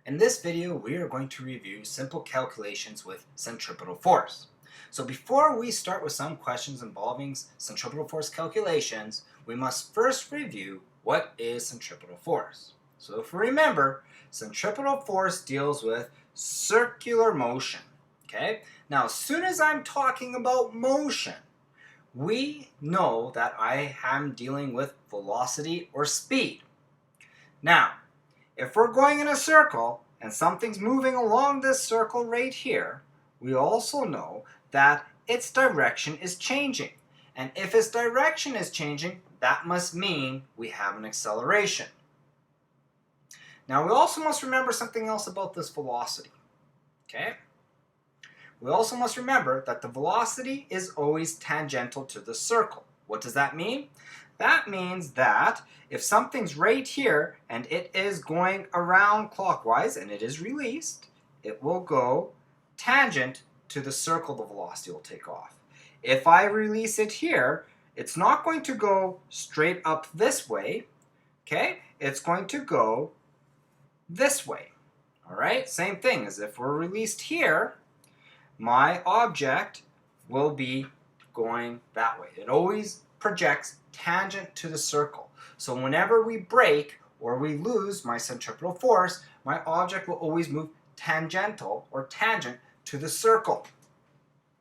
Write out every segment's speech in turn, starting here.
In this video, we are going to review simple calculations with centripetal force. So before we start with some questions involving centripetal force calculations, we must first review what is centripetal force. So if we remember, centripetal force deals with circular motion. Okay? Now, as soon as I'm talking about motion, we know that I am dealing with velocity or speed. Now, if we're going in a circle and something's moving along this circle right here, we also know that its direction is changing. And if its direction is changing, that must mean we have an acceleration. Now, we also must remember something else about this velocity. Okay? We also must remember that the velocity is always tangential to the circle. What does that mean? That means that if something's right here and it is going around clockwise and it is released, it will go tangent to the circle the velocity will take off. If I release it here, it's not going to go straight up this way, okay? It's going to go this way, all right? Same thing as if we're released here, my object will be going that way. It always projects tangent to the circle. So whenever we break or we lose my centripetal force, my object will always move tangential or tangent to the circle.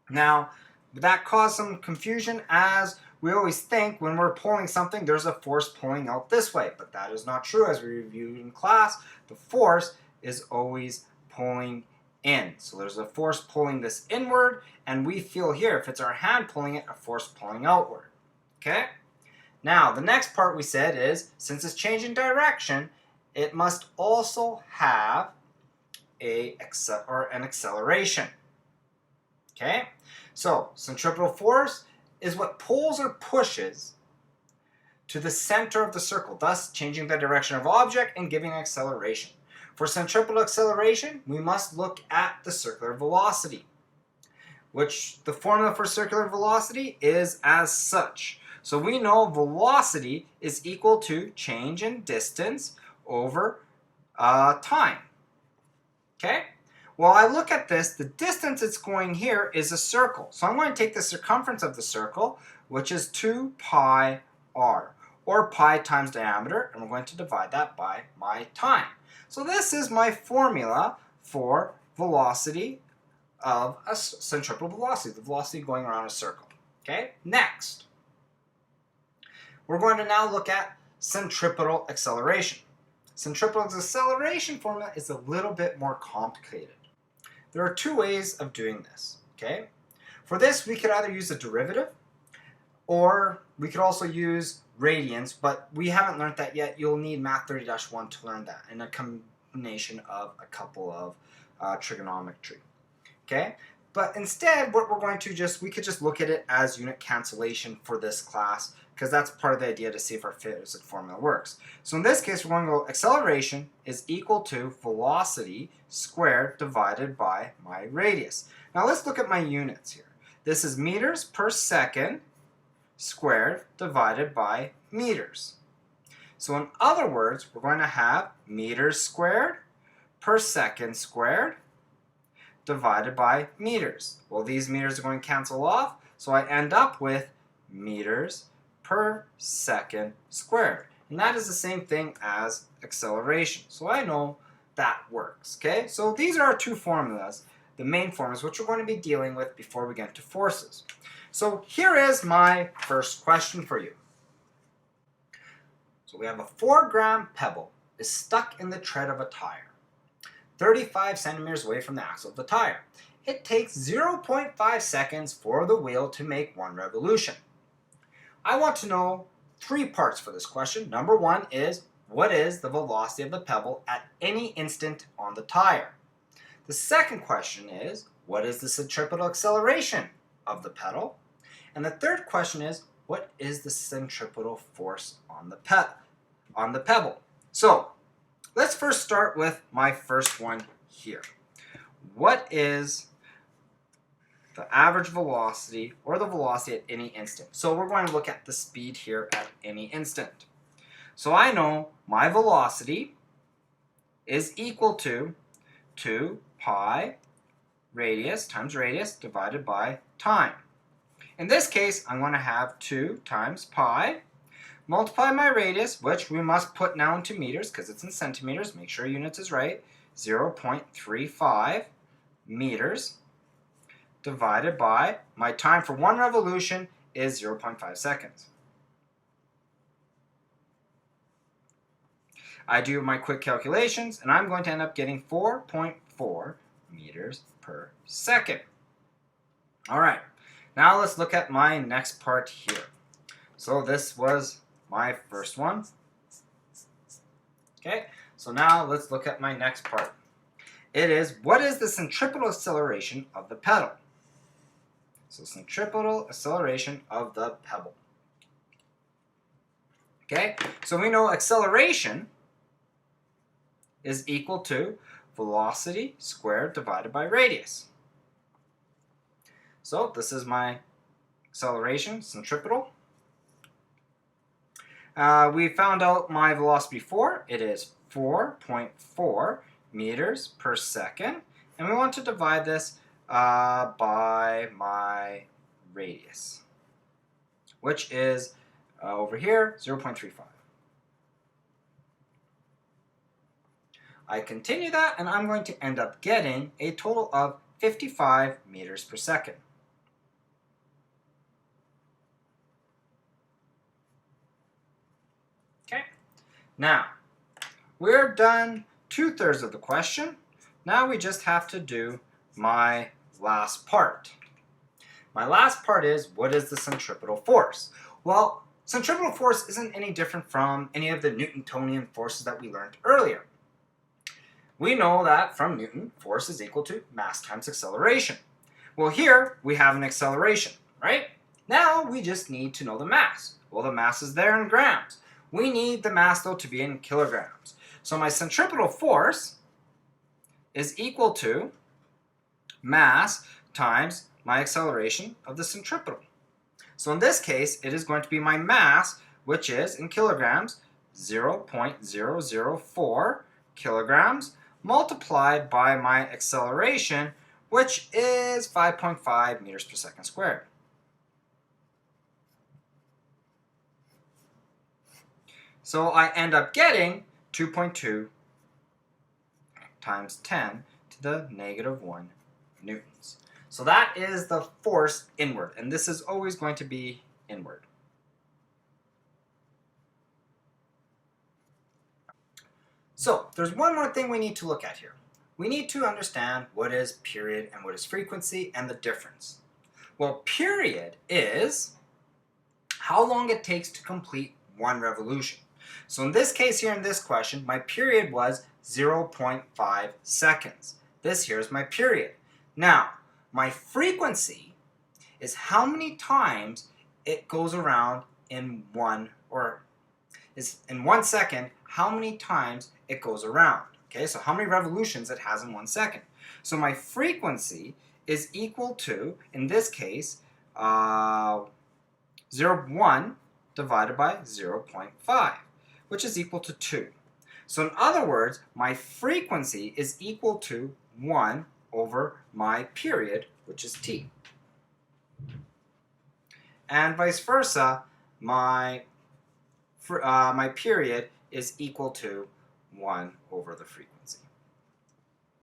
Now, that caused some confusion as we always think when we're pulling something, there's a force pulling out this way. But that is not true. As we reviewed in class, the force is always pulling in. So there's a force pulling this inward, and we feel here, if it's our hand pulling it, a force pulling outward. Okay? Now, the next part we said is, since it's changing direction, it must also have an acceleration. Okay? So, centripetal force is what pulls or pushes to the center of the circle, thus changing the direction of object and giving acceleration. For centripetal acceleration, we must look at the circular velocity, which the formula for circular velocity is as such. So we know velocity is equal to change in distance over time. Okay? Well, I look at this, the distance it's going here is a circle. So I'm going to take the circumference of the circle, which is 2 pi r, or pi times diameter, and we're going to divide that by my time. So this is my formula for velocity of a centripetal velocity, the velocity going around a circle. Okay? Next, we're going to now look at centripetal acceleration. Centripetal acceleration formula is a little bit more complicated. There are two ways of doing this. Okay? For this, we could either use a derivative, or we could also use radians, but we haven't learned that yet. You'll need Math 30-1 to learn that, and a combination of a couple of trigonometry. Okay? But instead, what we're going to we could just look at it as unit cancellation for this class, because that's part of the idea to see if our physics formula works. So in this case, we're going to go acceleration is equal to velocity squared divided by my radius. Now let's look at my units here. This is meters per second squared divided by meters. So in other words, we're going to have meters squared per second squared divided by meters. Well, these meters are going to cancel off, so I end up with meters per second squared. And that is the same thing as acceleration. So I know that works. Okay? So these are our two formulas, the main formulas, which we're going to be dealing with before we get to forces. So here is my first question for you. So we have a 4-gram pebble is stuck in the tread of a tire, 35 centimeters away from the axle of the tire. It takes 0.5 seconds for the wheel to make 1 revolution. I want to know 3 parts for this question. Number 1 is, what is the velocity of the pebble at any instant on the tire? The second question is, what is the centripetal acceleration of the pedal? And the third question is, what is the centripetal force on the pebble? So, let's first start with my first one here. What is the average velocity, or the velocity at any instant? So we're going to look at the speed here at any instant. So I know my velocity is equal to 2 pi radius times radius divided by time. In this case, I'm going to have 2 times pi, multiply my radius, which we must put now into meters because it's in centimeters. Make sure units is right. 0.35 meters divided by my time for one revolution is 0.5 seconds. I do my quick calculations, and I'm going to end up getting 4.4 meters per second. All right, now let's look at my next part here. So this was my first one. Okay, so now let's look at my next part. It is, what is the centripetal acceleration of the pedal? So centripetal acceleration of the pebble. Okay, so we know acceleration is equal to velocity squared divided by radius. So this is my acceleration, centripetal. We found out my velocity before. It is 4.4 meters per second. And we want to divide this by my radius, which is over here, 0.35. I continue that, and I'm going to end up getting a total of 55 meters per second. Okay, now we're done 2/3 of the question. Now we just have to do my last part. My last part is, what is the centripetal force? Well, centripetal force isn't any different from any of the Newtonian forces that we learned earlier. We know that from Newton, force is equal to mass times acceleration. Well, here we have an acceleration, right? Now we just need to know the mass. Well, the mass is there in grams. We need the mass, though, to be in kilograms. So my centripetal force is equal to mass times my acceleration of the centripetal. So in this case, it is going to be my mass, which is in kilograms, 0.004 kilograms, multiplied by my acceleration, which is 5.5 meters per second squared. So I end up getting 2.2 times 10 to the -1 newtons. So that is the force inward, and this is always going to be inward. So there's one more thing we need to look at here. We need to understand what is period and what is frequency and the difference. Well, period is how long it takes to complete one revolution. So in this case here in this question, my period was 0.5 seconds. This here is my period. Now, my frequency is how many times it goes around in one, or is in 1 second, how many times it goes around. Okay, so how many revolutions it has in 1 second. So my frequency is equal to, in this case, 0.1 divided by 0.5, which is equal to 2. So in other words, my frequency is equal to 1 over my period, which is t. And vice versa, my period is equal to 1 over the frequency.